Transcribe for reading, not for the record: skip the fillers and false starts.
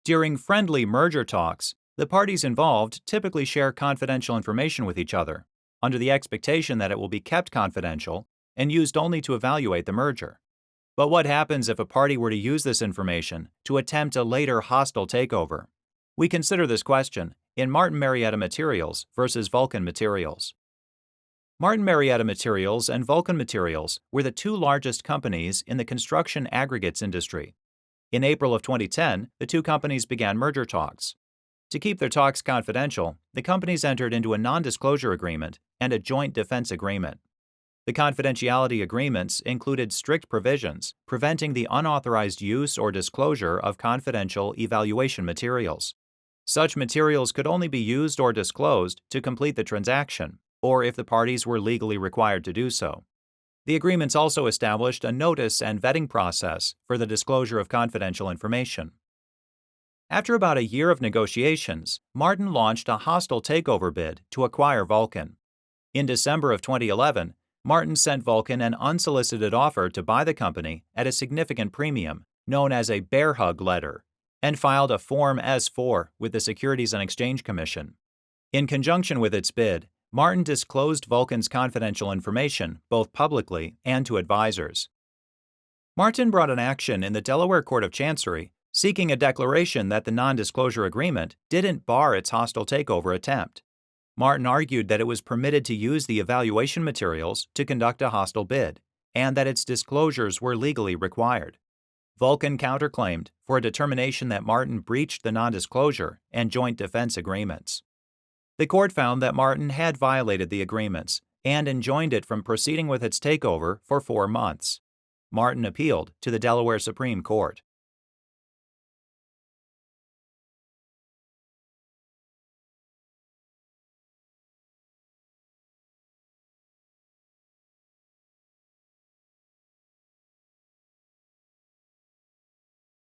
During friendly merger talks, the parties involved typically share confidential information with each other, under the expectation that it will be kept confidential and used only to evaluate the merger. But what happens if a party were to use this information to attempt a later hostile takeover? We consider this question in Martin Marietta Materials versus Vulcan Materials. Martin Marietta Materials and Vulcan Materials were the two largest companies in the construction aggregates industry. In April of 2010, the two companies began merger talks. To keep their talks confidential, the companies entered into a non-disclosure agreement and a joint defense agreement. The confidentiality agreements included strict provisions preventing the unauthorized use or disclosure of confidential evaluation materials. Such materials could only be used or disclosed to complete the transaction, or if the parties were legally required to do so. The agreements also established a notice and vetting process for the disclosure of confidential information. After about a year of negotiations, Martin launched a hostile takeover bid to acquire Vulcan. In December of 2011, Martin sent Vulcan an unsolicited offer to buy the company at a significant premium, known as a bear hug letter, and filed a Form S-4 with the Securities and Exchange Commission. In conjunction with its bid, Martin disclosed Vulcan's confidential information both publicly and to advisors. Martin brought an action in the Delaware Court of Chancery seeking a declaration that the non-disclosure agreement didn't bar its hostile takeover attempt. Martin argued that it was permitted to use the evaluation materials to conduct a hostile bid, and that its disclosures were legally required. Vulcan counterclaimed for a determination that Martin breached the non-disclosure and joint defense agreements. The court found that Martin had violated the agreements and enjoined it from proceeding with its takeover for 4 months. Martin appealed to the Delaware Supreme Court.